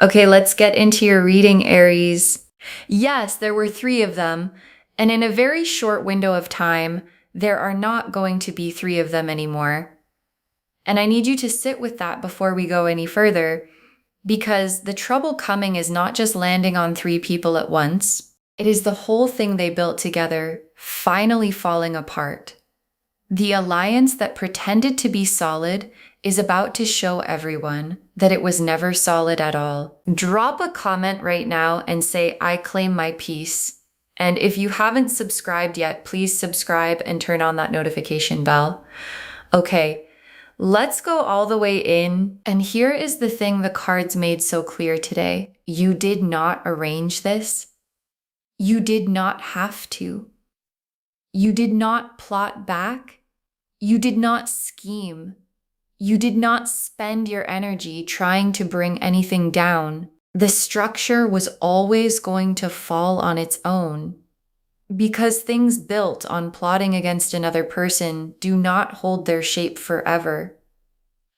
Okay, let's get into your reading, Aries. Yes, there were 3 of them, and in a very short window of time, there are not going to be 3 of them anymore. And I need you to sit with that before we go any further, because the trouble coming is not just landing on 3 people at once. It is the whole thing they built together finally falling apart. The alliance that pretended to be solid is about to show everyone that it was never solid at all. Drop a comment right now and say, I claim my peace. And if you haven't subscribed yet, please subscribe and turn on that notification bell. Okay, let's go all the way in. And here is the thing the cards made so clear today. You did not arrange this. You did not have to. You did not plot back. You did not scheme. You did not spend your energy trying to bring anything down. The structure was always going to fall on its own, because things built on plotting against another person do not hold their shape forever.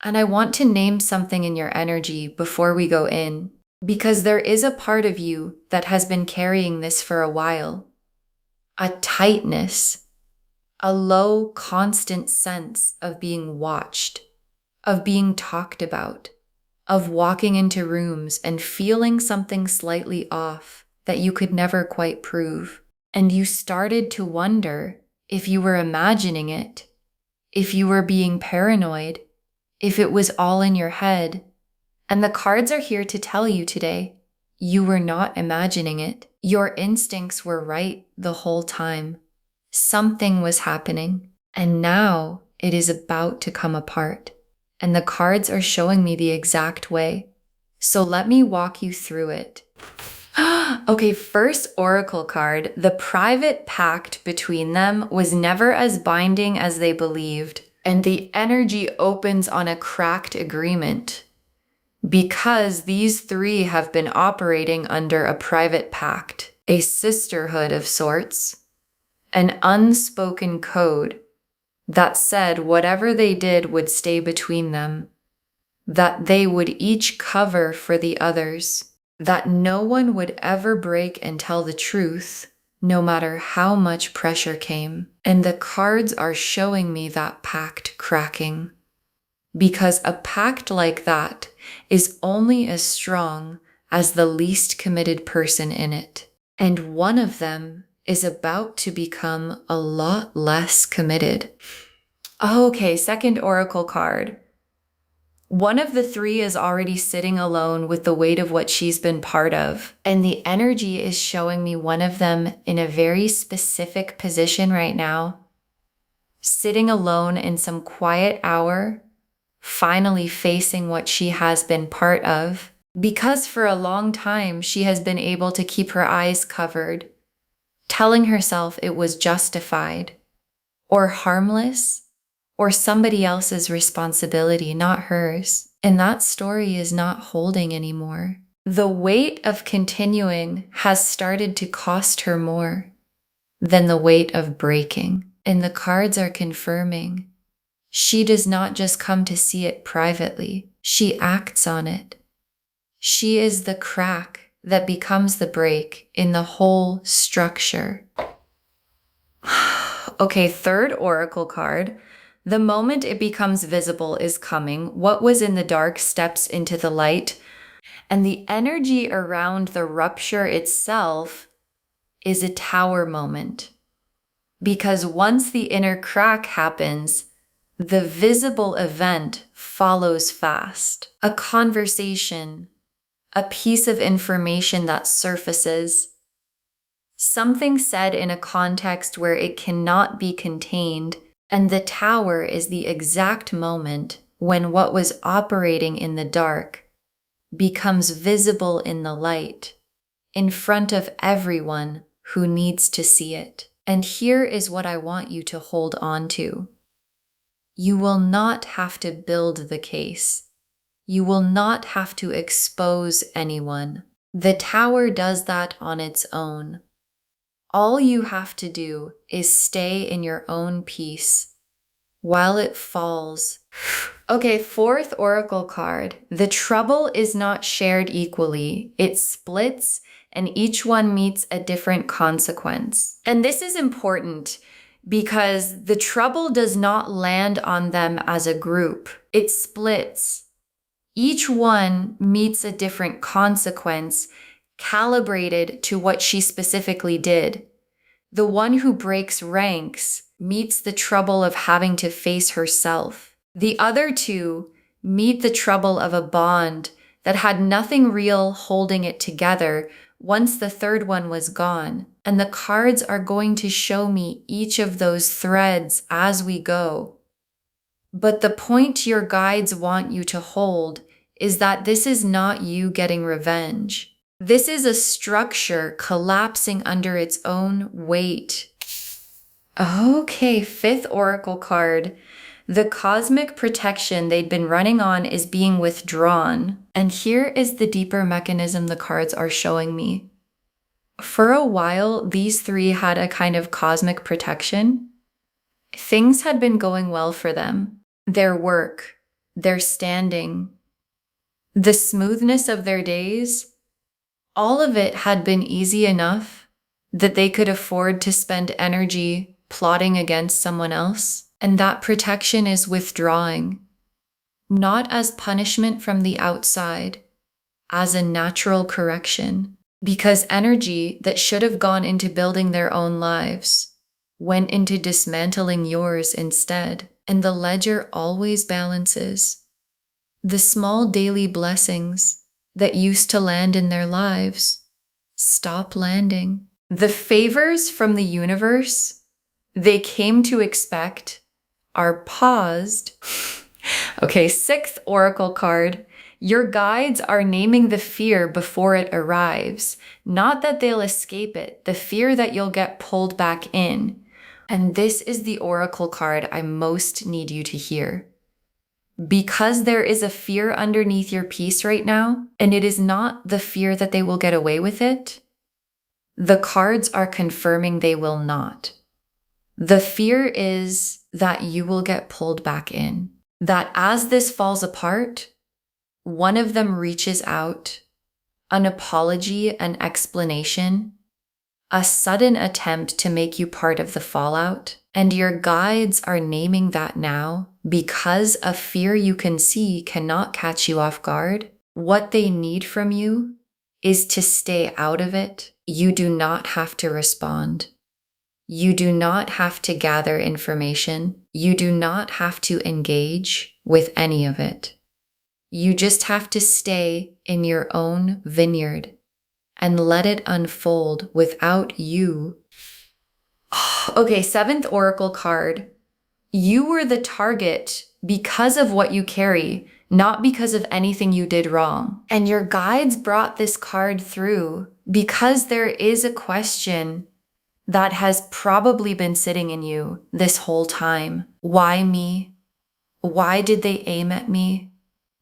And I want to name something in your energy before we go in, because there is a part of you that has been carrying this for a while. A tightness. A low, constant sense of being watched, of being talked about, of walking into rooms and feeling something slightly off that you could never quite prove. And you started to wonder if you were imagining it, if you were being paranoid, if it was all in your head. And the cards are here to tell you today, you were not imagining it. Your instincts were right the whole time. Something was happening, and now it is about to come apart. And the cards are showing me the exact way. So let me walk you through it. Okay, first oracle card. The private pact between them was never as binding as they believed, and the energy opens on a cracked agreement. Because these 3 have been operating under a private pact, a sisterhood of sorts. An unspoken code that said whatever they did would stay between them, that they would each cover for the others, that no one would ever break and tell the truth, no matter how much pressure came. And the cards are showing me that pact cracking, because a pact like that is only as strong as the least committed person in it. And one of them is about to become a lot less committed. Okay, second oracle card. One of the 3 is already sitting alone with the weight of what she's been part of. And the energy is showing me one of them in a very specific position right now, sitting alone in some quiet hour, finally facing what she has been part of. Because for a long time, she has been able to keep her eyes covered, telling herself it was justified, or harmless, or somebody else's responsibility, not hers. And that story is not holding anymore. The weight of continuing has started to cost her more than the weight of breaking. And the cards are confirming she does not just come to see it privately, she acts on it. She is the crack that becomes the break in the whole structure. Okay, third oracle card. The moment it becomes visible is coming. What was in the dark steps into the light. And the energy around the rupture itself is a tower moment. Because once the inner crack happens, the visible event follows fast. A conversation, a piece of information that surfaces, something said in a context where it cannot be contained, and the tower is the exact moment when what was operating in the dark becomes visible in the light, in front of everyone who needs to see it. And here is what I want you to hold on to. You will not have to build the case. You will not have to expose anyone. The tower does that on its own. All you have to do is stay in your own peace, while it falls. Okay, fourth oracle card. The trouble is not shared equally. It splits, and each one meets a different consequence. And this is important because the trouble does not land on them as a group. It splits. Each one meets a different consequence calibrated to what she specifically did. The one who breaks ranks meets the trouble of having to face herself. The other two meet the trouble of a bond that had nothing real holding it together once the third one was gone. And the cards are going to show me each of those threads as we go. But the point your guides want you to hold is that this is not you getting revenge. This is a structure collapsing under its own weight. Okay, fifth oracle card. The cosmic protection they'd been running on is being withdrawn. And here is the deeper mechanism the cards are showing me. For a while, these three had a kind of cosmic protection. Things had been going well for them. Their work, their standing, the smoothness of their days, all of it had been easy enough that they could afford to spend energy plotting against someone else. And that protection is withdrawing, not as punishment from the outside, as a natural correction. Because energy that should have gone into building their own lives went into dismantling yours instead. And the ledger always balances. The small daily blessings that used to land in their lives stop landing. The favors from the universe they came to expect are paused. Okay, sixth oracle card. Your guides are naming the fear before it arrives. Not that they'll escape it, the fear that you'll get pulled back in. And this is the oracle card I most need you to hear. Because there is a fear underneath your piece right now, and it is not the fear that they will get away with it, the cards are confirming they will not. The fear is that you will get pulled back in. That as this falls apart, one of them reaches out, an apology, an explanation, a sudden attempt to make you part of the fallout, and your guides are naming that now because a fear you can see cannot catch you off guard. What they need from you is to stay out of it. You do not have to respond. You do not have to gather information. You do not have to engage with any of it. You just have to stay in your own vineyard and let it unfold without you. Okay, seventh oracle card. You were the target because of what you carry, not because of anything you did wrong. And your guides brought this card through because there is a question that has probably been sitting in you this whole time. Why me? Why did they aim at me?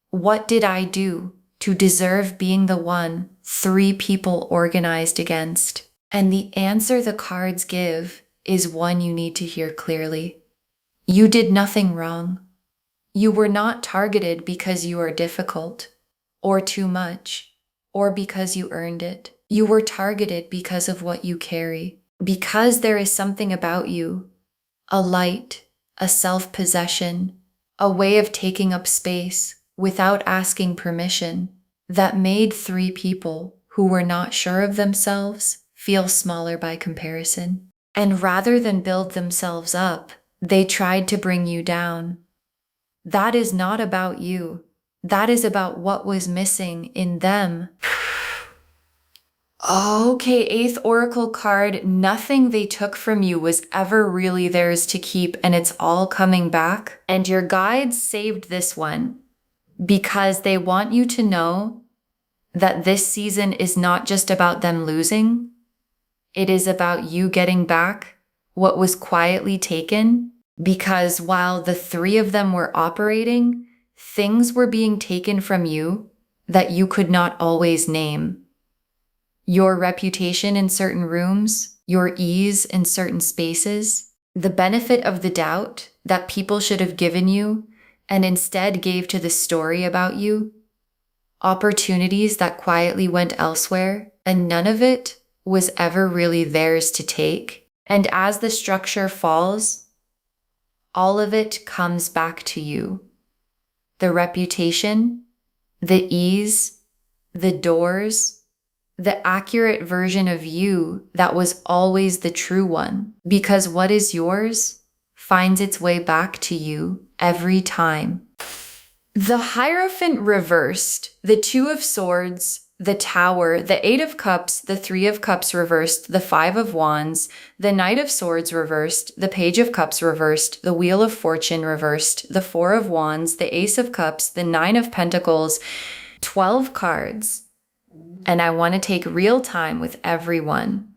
What did I do to deserve being the one three people organized against? And the answer the cards give is one you need to hear clearly. You did nothing wrong. You were not targeted because you are difficult, or too much, or because you earned it. You were targeted because of what you carry. Because there is something about you, a light, a self-possession, a way of taking up space without asking permission, that made three people who were not sure of themselves feel smaller by comparison. And rather than build themselves up, they tried to bring you down. That is not about you. That is about what was missing in them. Okay, eighth oracle card. Nothing they took from you was ever really theirs to keep, and it's all coming back. And your guides saved this one because they want you to know that this season is not just about them losing. It is about you getting back what was quietly taken, because while the three of them were operating, things were being taken from you that you could not always name. Your reputation in certain rooms, your ease in certain spaces, the benefit of the doubt that people should have given you and instead gave to the story about you, opportunities that quietly went elsewhere, and none of it was ever really theirs to take. And as the structure falls, all of it comes back to you. The reputation, the ease, the doors, the accurate version of you that was always the true one. Because what is yours finds its way back to you every time. The Hierophant reversed, the Two of Swords, the Tower, the Eight of Cups, the Three of Cups reversed, the Five of Wands, the Knight of Swords reversed, the Page of Cups reversed, the Wheel of Fortune reversed, the Four of Wands, the Ace of Cups, the Nine of Pentacles, 12 cards. And I want to take real time with everyone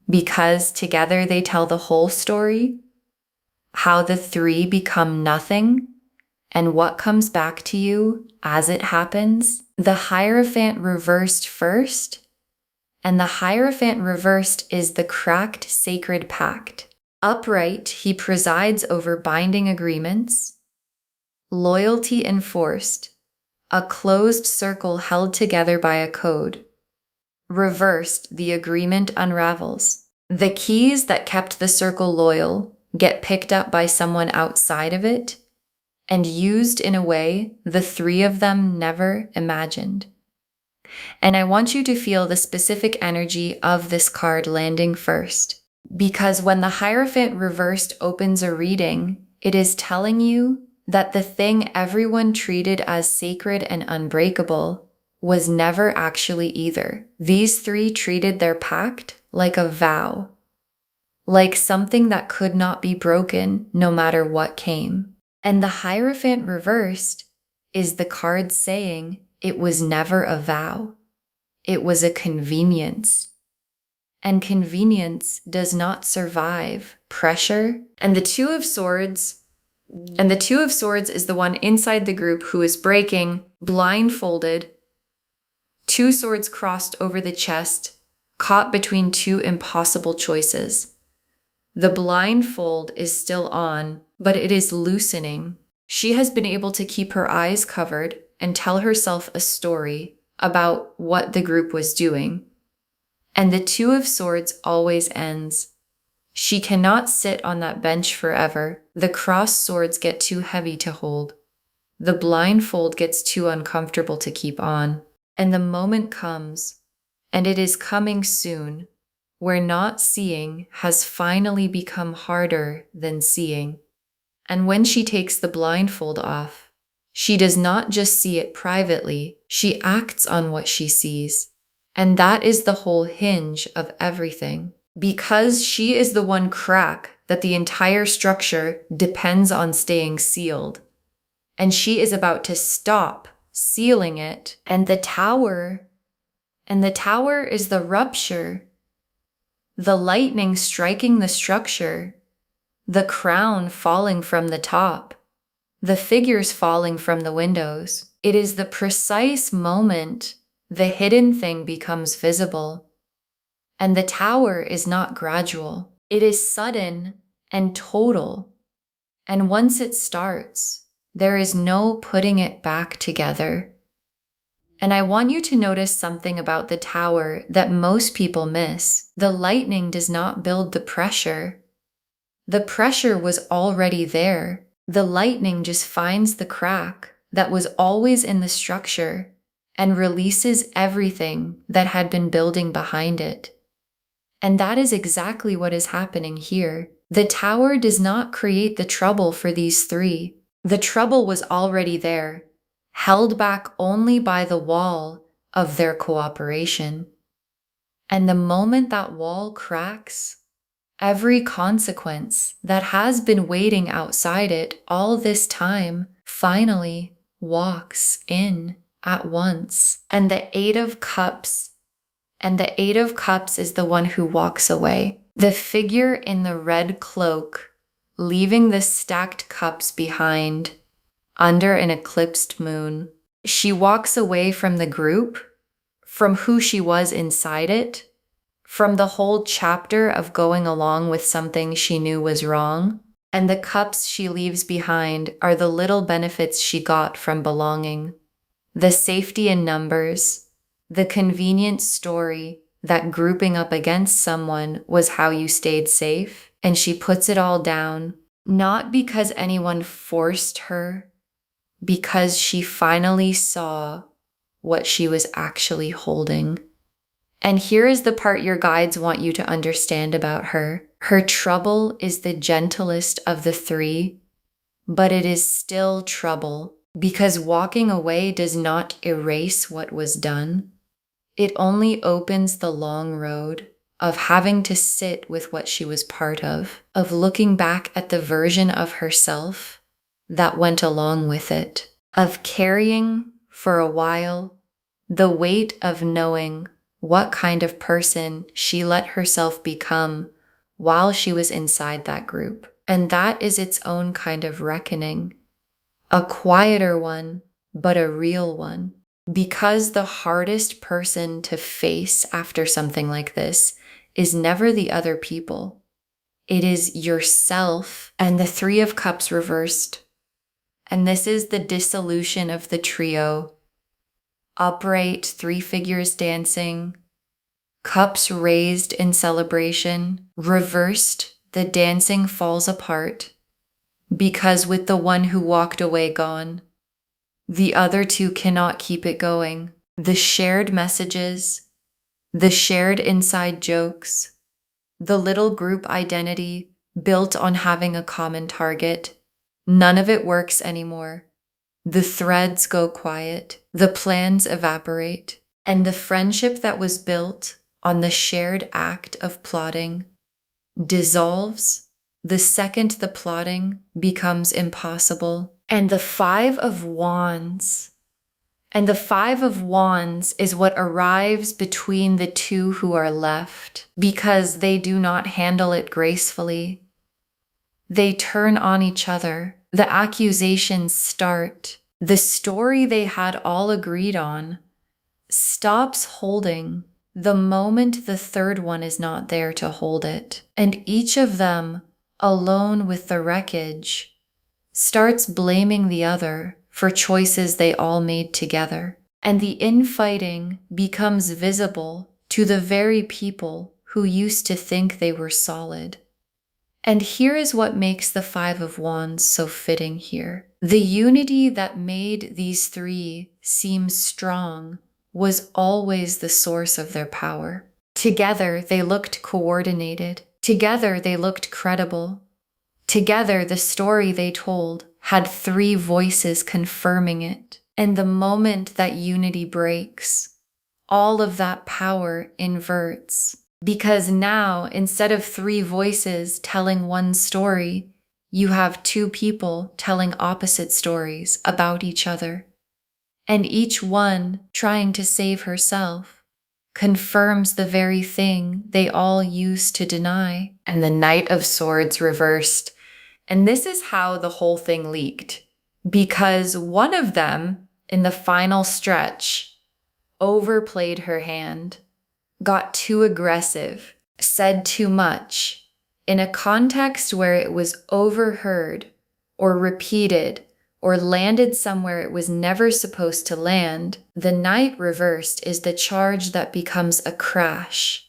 because together they tell the whole story, how the three become nothing, and what comes back to you as it happens. The Hierophant reversed first, and the Hierophant reversed is the cracked sacred pact. Upright, he presides over binding agreements, loyalty enforced, a closed circle held together by a code. Reversed, the agreement unravels. The keys that kept the circle loyal get picked up by someone outside of it and used in a way the three of them never imagined. And I want you to feel the specific energy of this card landing first, because when the Hierophant reversed opens a reading, it is telling you that the thing everyone treated as sacred and unbreakable was never actually either. These three treated their pact like a vow, like something that could not be broken no matter what came. And the Hierophant reversed is the card saying it was never a vow. It was a convenience. And convenience does not survive pressure. And the Two of Swords is the one inside the group who is breaking, blindfolded, two swords crossed over the chest, caught between two impossible choices. The blindfold is still on, but it is loosening. She has been able to keep her eyes covered and tell herself a story about what the group was doing. And the Two of Swords always ends. She cannot sit on that bench forever. The crossed swords get too heavy to hold. The blindfold gets too uncomfortable to keep on. And the moment comes, and it is coming soon, where not seeing has finally become harder than seeing. And when she takes the blindfold off, she does not just see it privately, she acts on what she sees. And that is the whole hinge of everything. Because she is the one crack that the entire structure depends on staying sealed. And she is about to stop sealing it. And the tower is the rupture, the lightning striking the structure, the crown falling from the top, the figures falling from the windows. It is the precise moment the hidden thing becomes visible. And the tower is not gradual. It is sudden and total. And once it starts, there is no putting it back together. And I want you to notice something about the tower that most people miss. The lightning does not build the pressure. The pressure was already there. The lightning just finds the crack that was always in the structure and releases everything that had been building behind it. And that is exactly what is happening here. The tower does not create the trouble for these three. The trouble was already there, held back only by the wall of their cooperation. And the moment that wall cracks, every consequence that has been waiting outside it all this time finally walks in at once. And the Eight of Cups is the one who walks away. The figure in the red cloak, leaving the stacked cups behind under an eclipsed moon. She walks away from the group, from who she was inside it, from the whole chapter of going along with something she knew was wrong. And the cups she leaves behind are the little benefits she got from belonging. The safety in numbers, the convenient story that grouping up against someone was how you stayed safe, and she puts it all down, not because anyone forced her, because she finally saw what she was actually holding. And here is the part your guides want you to understand about her. Her trouble is the gentlest of the three, but it is still trouble because walking away does not erase what was done. It only opens the long road of having to sit with what she was part of looking back at the version of herself that went along with it, of carrying for a while the weight of knowing what kind of person she let herself become while she was inside that group. And that is its own kind of reckoning, a quieter one, but a real one. Because the hardest person to face after something like this is never the other people. It is yourself and the Three of Cups reversed. And this is the dissolution of the trio. Upright, three figures dancing, cups raised in celebration, reversed, the dancing falls apart, because with the one who walked away gone, the other two cannot keep it going. The shared messages, the shared inside jokes, the little group identity built on having a common target, none of it works anymore. The threads go quiet, the plans evaporate, and the friendship that was built on the shared act of plotting dissolves the second the plotting becomes impossible. And the Five of Wands is what arrives between the two who are left because they do not handle it gracefully. They turn on each other. The accusations start. The story they had all agreed on stops holding the moment the third one is not there to hold it. And each of them, alone with the wreckage, starts blaming the other for choices they all made together. And the infighting becomes visible to the very people who used to think they were solid. And here is what makes the Five of Wands so fitting here. The unity that made these three seem strong was always the source of their power. Together, they looked coordinated. Together, they looked credible. Together, the story they told had three voices confirming it. And the moment that unity breaks, all of that power inverts. Because now, instead of three voices telling one story, you have two people telling opposite stories about each other. And each one, trying to save herself, confirms the very thing they all used to deny. And the Knight of Swords reversed. And this is how the whole thing leaked. Because one of them, in the final stretch, overplayed her hand, got too aggressive, said too much, in a context where it was overheard or repeated or landed somewhere it was never supposed to land. The Knight reversed is the charge that becomes a crash,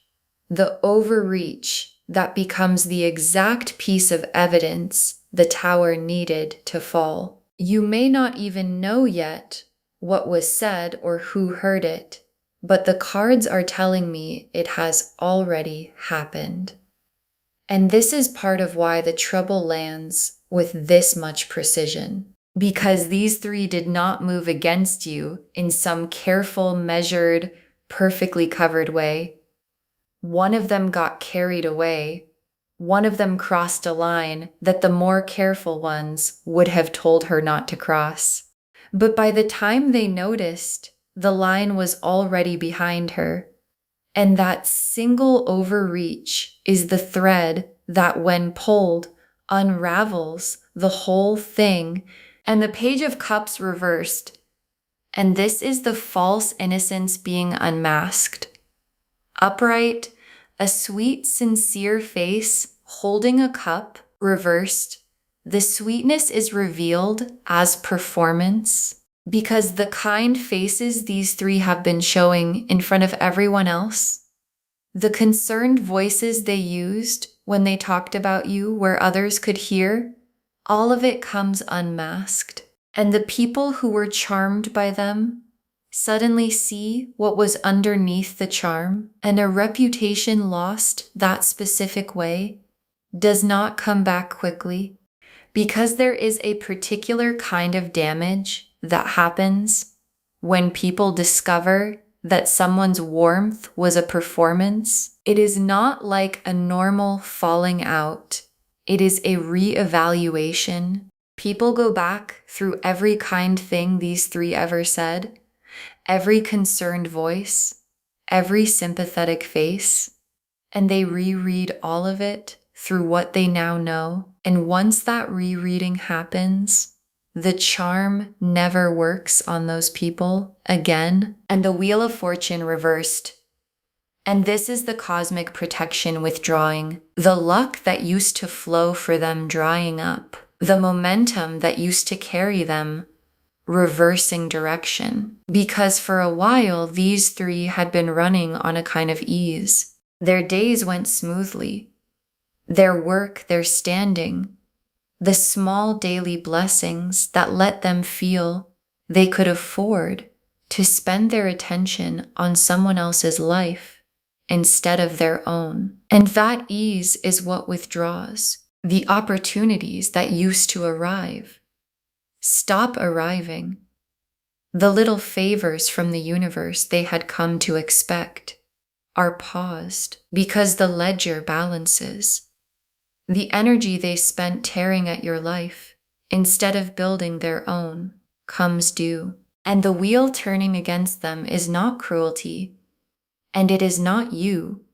the overreach that becomes the exact piece of evidence the tower needed to fall. You may not even know yet what was said or who heard it, but the cards are telling me it has already happened. And this is part of why the trouble lands with this much precision. Because these three did not move against you in some careful, measured, perfectly covered way. One of them got carried away. One of them crossed a line that the more careful ones would have told her not to cross. But by the time they noticed, the line was already behind her. And that single overreach is the thread that, when pulled, unravels the whole thing. And the Page of Cups reversed. And this is the false innocence being unmasked. Upright, a sweet, sincere face holding a cup reversed, The sweetness is revealed as performance because the kind faces these three have been showing in front of everyone else, the concerned voices they used when they talked about you where others could hear, all of it comes unmasked. And the people who were charmed by them suddenly see what was underneath the charm, and a reputation lost that specific way does not come back quickly, because there is a particular kind of damage that happens when people discover that someone's warmth was a performance. It is not like a normal falling out. It is a re-evaluation. People go back through every kind thing these three ever said, every concerned voice, every sympathetic face, and they reread all of it through what they now know. And once that rereading happens, the charm never works on those people again, and the Wheel of Fortune reversed. And this is the cosmic protection withdrawing, the luck that used to flow for them drying up, the momentum that used to carry them reversing direction. Because for a while, these three had been running on a kind of ease. Their days went smoothly. Their work, their standing, the small daily blessings that let them feel they could afford to spend their attention on someone else's life instead of their own. And that ease is what withdraws. The opportunities that used to arrive stop arriving. The little favors from the universe they had come to expect are paused because the ledger balances. The energy they spent tearing at your life, instead of building their own, comes due. And the wheel turning against them is not cruelty, and it is not you.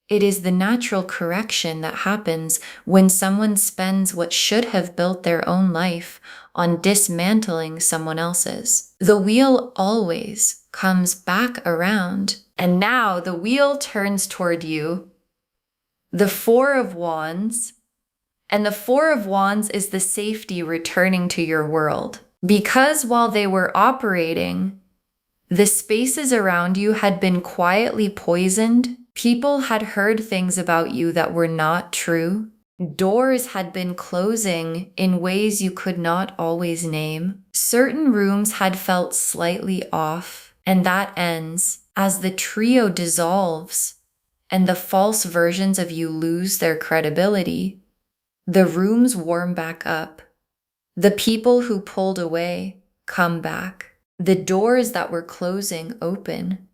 It is the natural correction that happens when someone spends what should have built their own life on dismantling someone else's. The wheel always comes back around, and now the wheel turns toward you. The Four of Wands, and the Four of Wands is the safety returning to your world. Because while they were operating, the spaces around you had been quietly poisoned. People had heard things about you that were not true. Doors had been closing in ways you could not always name. Certain rooms had felt slightly off, and that ends as the trio dissolves and the false versions of you lose their credibility. The rooms warm back up. The people who pulled away come back. The doors that were closing open,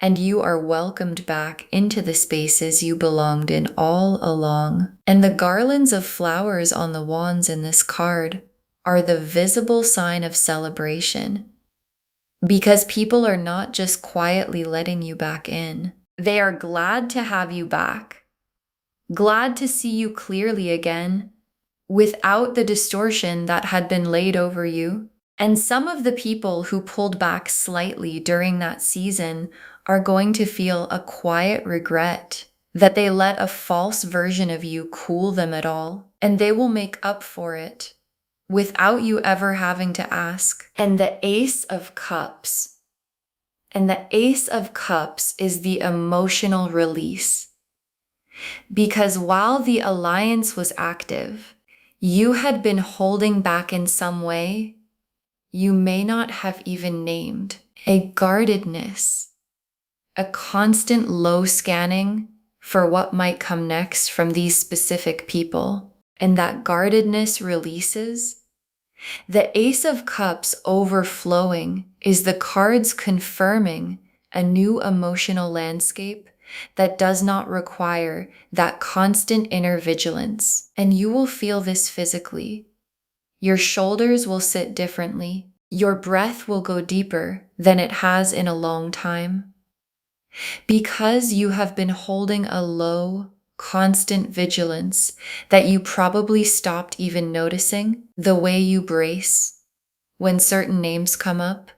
and you are welcomed back into the spaces you belonged in all along. And the garlands of flowers on the wands in this card are the visible sign of celebration, because people are not just quietly letting you back in. They are glad to have you back, glad to see you clearly again, without the distortion that had been laid over you. And some of the people who pulled back slightly during that season are going to feel a quiet regret that they let a false version of you cool them at all. And they will make up for it without you ever having to ask. And the Ace of Cups. And the Ace of Cups is the emotional release. Because while the alliance was active, you had been holding back in some way you may not have even named. A guardedness, a constant low scanning for what might come next from these specific people. And that guardedness releases. The Ace of Cups overflowing is the cards confirming a new emotional landscape that does not require that constant inner vigilance. And you will feel this physically. Your shoulders will sit differently. Your breath will go deeper than it has in a long time. Because you have been holding a low, constant vigilance that you probably stopped even noticing, the way you brace when certain names come up,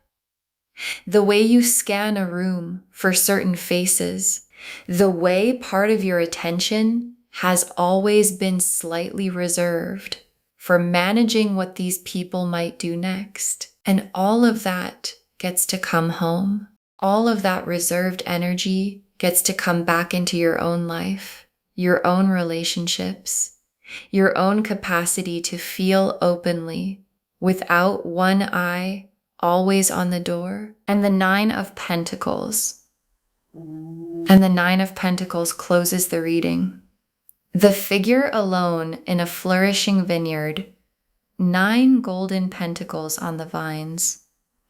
the way you scan a room for certain faces, the way part of your attention has always been slightly reserved for managing what these people might do next. And all of that gets to come home. All of that reserved energy gets to come back into your own life, your own relationships, your own capacity to feel openly without one eye always on the door. And the Nine of Pentacles. And the Nine of Pentacles closes the reading. The figure alone in a flourishing vineyard, 9 golden pentacles on the vines,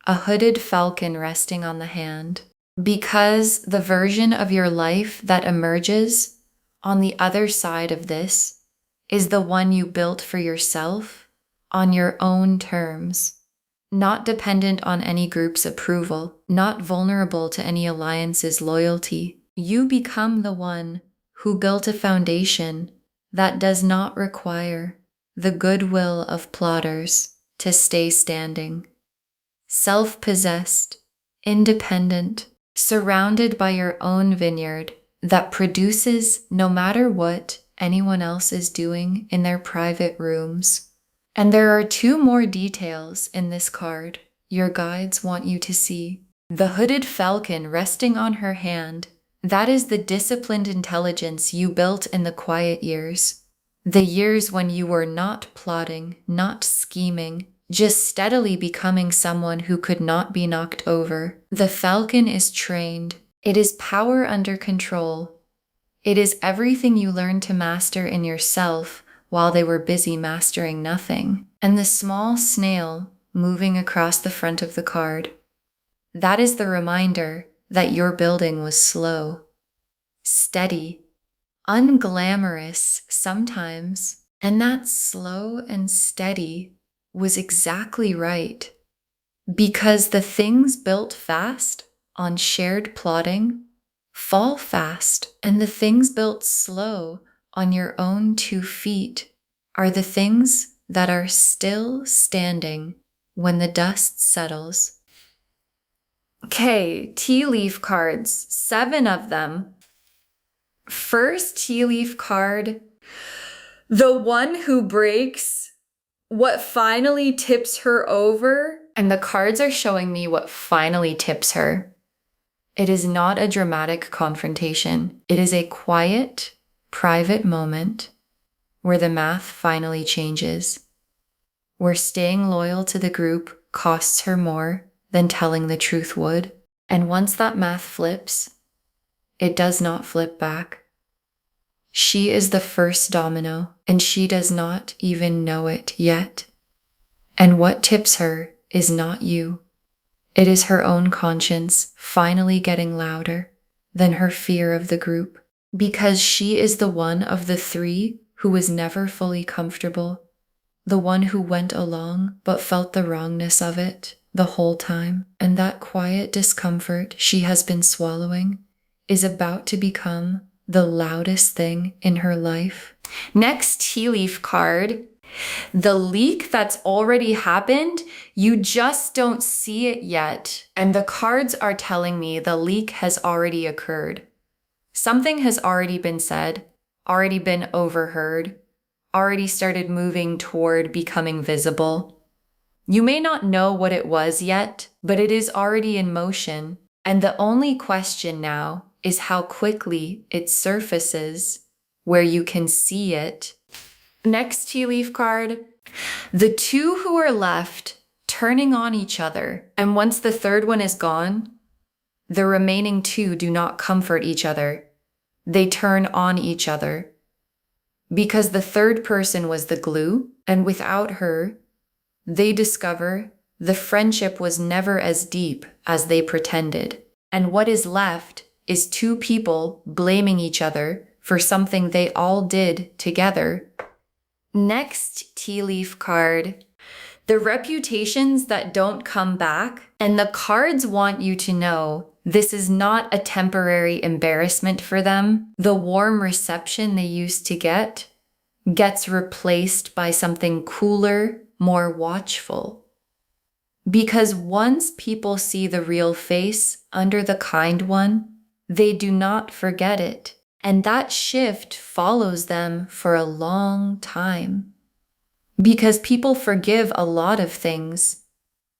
a hooded falcon resting on the hand. Because the version of your life that emerges on the other side of this is the one you built for yourself on your own terms, not dependent on any group's approval, not vulnerable to any alliance's loyalty. You become the one who built a foundation that does not require the goodwill of plotters to stay standing. Self-possessed, independent, surrounded by your own vineyard that produces no matter what anyone else is doing in their private rooms. And there are 2 more details in this card your guides want you to see. The hooded falcon resting on her hand, that is the disciplined intelligence you built in the quiet years. The years when you were not plotting, not scheming, just steadily becoming someone who could not be knocked over. The falcon is trained. It is power under control. It is everything you learned to master in yourself while they were busy mastering nothing. And the small snail moving across the front of the card, that is the reminder that your building was slow, steady, unglamorous sometimes, and that slow and steady was exactly right, because the things built fast on shared plotting fall fast, and the things built slow on your own 2 feet are the things that are still standing when the dust settles. Okay, tea leaf cards, 7 of them. First tea leaf card, the one who breaks what finally tips her over. And the cards are showing me what finally tips her. It is not a dramatic confrontation. It is a quiet, private moment where the math finally changes, where staying loyal to the group costs her more than telling the truth would. And once that math flips, it does not flip back. She is the first domino, and she does not even know it yet. And what tips her is not you. It is her own conscience finally getting louder than her fear of the group, because she is the one of the 3 who was never fully comfortable, the one who went along but felt the wrongness of it the whole time. And that quiet discomfort she has been swallowing is about to become the loudest thing in her life. Next tea leaf card, the leak that's already happened, you just don't see it yet. And the cards are telling me the leak has already occurred. Something has already been said, already been overheard, already started moving toward becoming visible. You may not know what it was yet, but it is already in motion. And the only question now is how quickly it surfaces where you can see it. Next tea leaf card, the 2 who are left turning on each other. And once the 3rd one is gone, the remaining 2 do not comfort each other. They turn on each other. Because the 3rd person was the glue, and without her, they discover the friendship was never as deep as they pretended. And what is left is 2 people blaming each other for something they all did together. Next tea leaf card, the reputations that don't come back. And the cards want you to know this is not a temporary embarrassment for them. The warm reception they used to get gets replaced by something cooler, more watchful. Because once people see the real face under the kind one, they do not forget it. And that shift follows them for a long time. because people forgive a lot of things,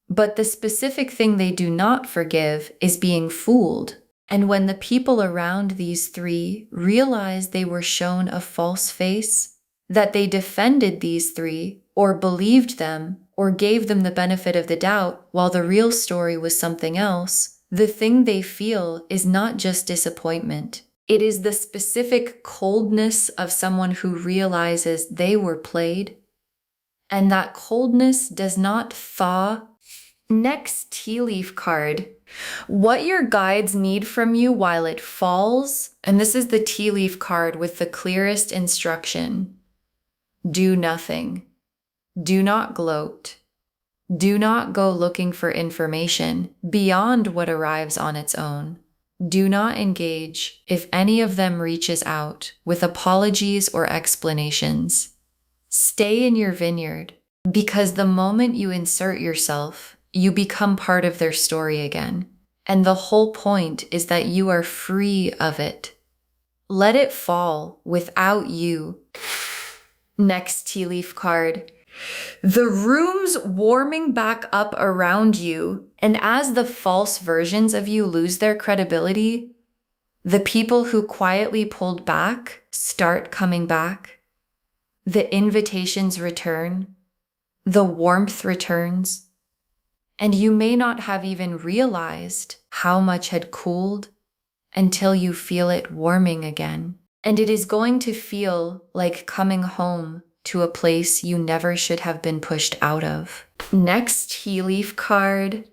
but the specific thing they do not forgive is being fooled. And when the people around these three realized they were shown a false face, that they defended these three, or believed them, or gave them the benefit of the doubt while the real story was something else, the thing they feel is not just disappointment. It is the specific coldness of someone who realizes they were played, and that coldness does not thaw. Next tea leaf card. What your guides need from you while it falls, and this is the tea leaf card with the clearest instruction. Do nothing. Do not gloat. Do not go looking for information beyond what arrives on its own. Do not engage if any of them reaches out with apologies or explanations. Stay in your vineyard, because the moment you insert yourself, you become part of their story again. And the whole point is that you are free of it. Let it fall without you. Next tea leaf card. The room's warming back up around you, and as the false versions of you lose their credibility, the people who quietly pulled back start coming back. The invitations return. The warmth returns. And you may not have even realized how much had cooled until you feel it warming again. And it is going to feel like coming home to a place you never should have been pushed out of. Next tea leaf card.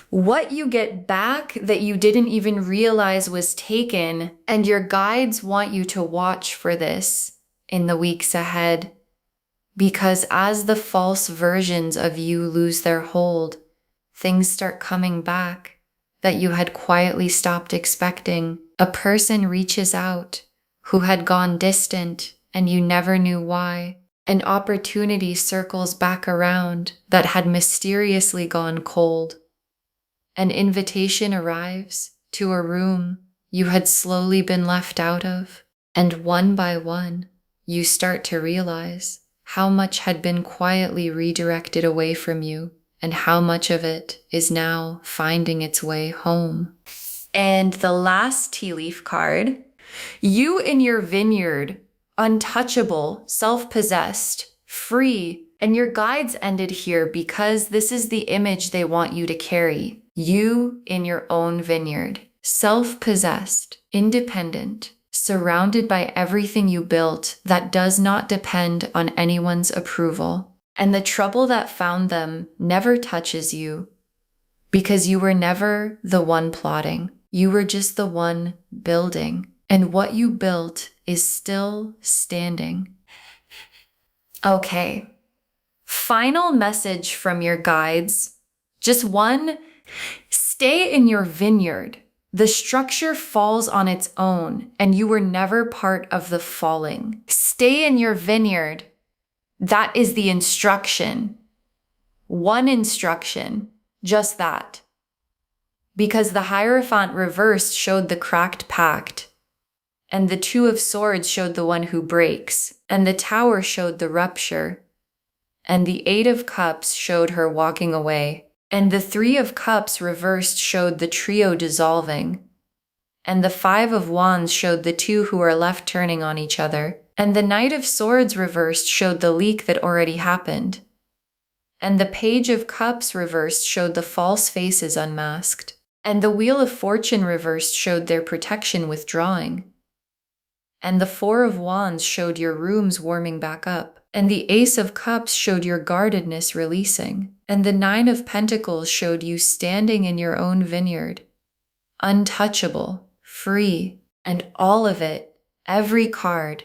What you get back that you didn't even realize was taken, and your guides want you to watch for this in the weeks ahead. Because as the false versions of you lose their hold, things start coming back that you had quietly stopped expecting. A person reaches out who had gone distant and you never knew why. An opportunity circles back around that had mysteriously gone cold. An invitation arrives to a room you had slowly been left out of, and one by one, you start to realize how much had been quietly redirected away from you, and how much of it is now finding its way home. And the last tea leaf card, you in your vineyard, untouchable, self-possessed, free, and your guides ended here because this is the image they want you to carry. You in your own vineyard, self-possessed, independent, surrounded by everything you built that does not depend on anyone's approval. And the trouble that found them never touches you because you were never the one plotting. You were just the one building. And what you built is still standing. Okay. Final message from your guides. Just one. Stay in your vineyard. The structure falls on its own, and you were never part of the falling. Stay in your vineyard. That is the instruction. One instruction, just that. Because the Hierophant reversed showed the cracked pact, and the Two of Swords showed the one who breaks, and the Tower showed the rupture, and the Eight of Cups showed her walking away, and the Three of Cups reversed showed the trio dissolving, and the Five of Wands showed the two who are left turning on each other, and the Knight of Swords reversed showed the leak that already happened, and the Page of Cups reversed showed the false faces unmasked, and the Wheel of Fortune reversed showed their protection withdrawing, and the Four of Wands showed your rooms warming back up, and the Ace of Cups showed your guardedness releasing, and the Nine of Pentacles showed you standing in your own vineyard, untouchable, free, and all of it, every card,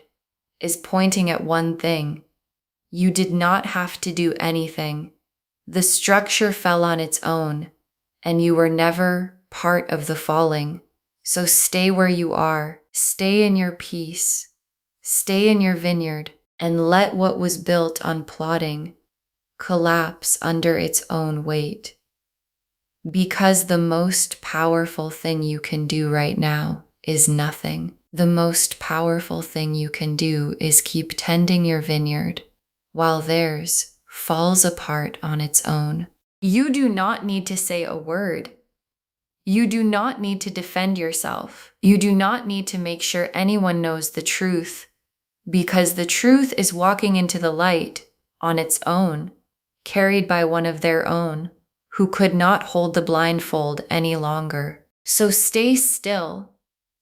is pointing at one thing. You did not have to do anything. The structure fell on its own, and you were never part of the falling. So stay where you are. Stay in your peace. Stay in your vineyard, and let what was built on plotting collapse under its own weight. Because the most powerful thing you can do right now is nothing. The most powerful thing you can do is keep tending your vineyard while theirs falls apart on its own. You do not need to say a word. You do not need to defend yourself. You do not need to make sure anyone knows the truth, because the truth is walking into the light on its own, carried by one of their own, who could not hold the blindfold any longer. So stay still,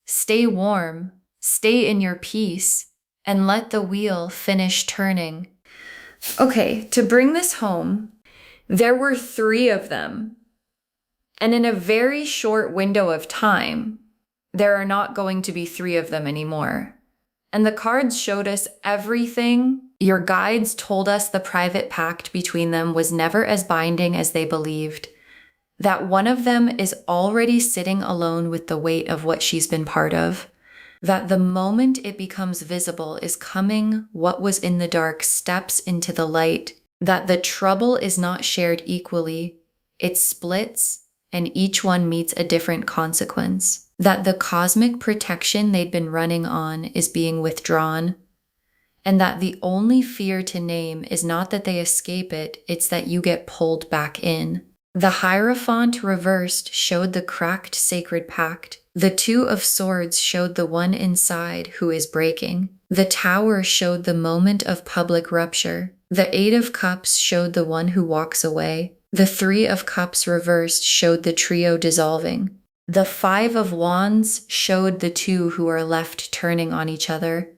stay warm, stay in your peace, and let the wheel finish turning. Okay, to bring this home, there were 3 of them. And in a very short window of time, there are not going to be 3 of them anymore. And the cards showed us everything. Your guides told us the private pact between them was never as binding as they believed. That one of them is already sitting alone with the weight of what she's been part of. That the moment it becomes visible is coming what was in the dark steps into the light. That the trouble is not shared equally. It splits, and each one meets a different consequence. That the cosmic protection they'd been running on is being withdrawn. And that the only fear to name is not that they escape it, it's that you get pulled back in. The Hierophant reversed showed the cracked sacred pact. The 2 of Swords showed the one inside who is breaking. The Tower showed the moment of public rupture. The 8 of Cups showed the one who walks away. The 3 of Cups reversed showed the trio dissolving. The 5 of Wands showed the 2 who are left turning on each other.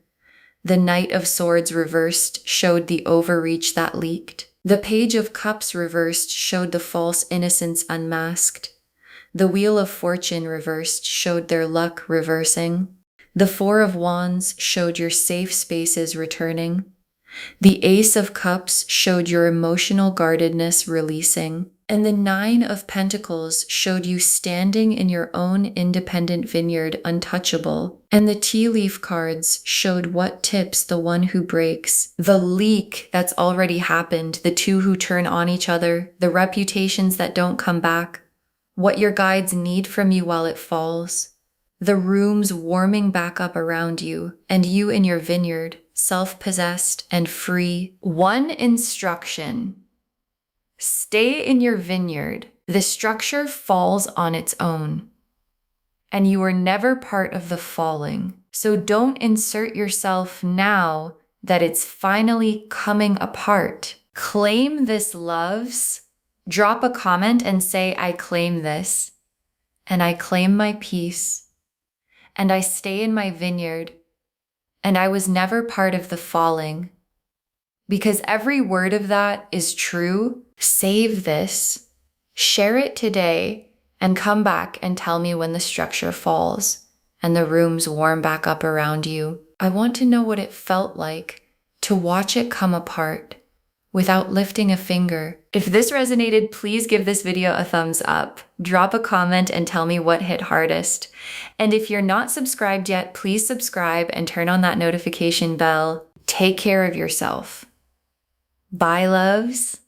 The Knight of Swords reversed showed the overreach that leaked. The Page of Cups reversed showed the false innocence unmasked. The Wheel of Fortune reversed showed their luck reversing. The 4 of Wands showed your safe spaces returning. The Ace of Cups showed your emotional guardedness releasing. And the 9 of Pentacles showed you standing in your own independent vineyard untouchable. And the tea leaf cards showed what tips the one who breaks, the leak that's already happened, the 2 who turn on each other, the reputations that don't come back, what your guides need from you while it falls, the rooms warming back up around you, and you in your vineyard, self-possessed and free. One instruction: stay in your vineyard. The structure falls on its own, and you are never part of the falling. So don't insert yourself now that it's finally coming apart. Claim this, loves. Drop a comment and say, I claim this, and I claim my peace, and I stay in my vineyard, and I was never part of the falling. Because every word of that is true. Save this, share it today, and come back and tell me when the structure falls and the rooms warm back up around you. I want to know what it felt like to watch it come apart without lifting a finger. If this resonated, please give this video a thumbs up. Drop a comment and tell me what hit hardest. And if you're not subscribed yet, please subscribe and turn on that notification bell. Take care of yourself. Bye, loves.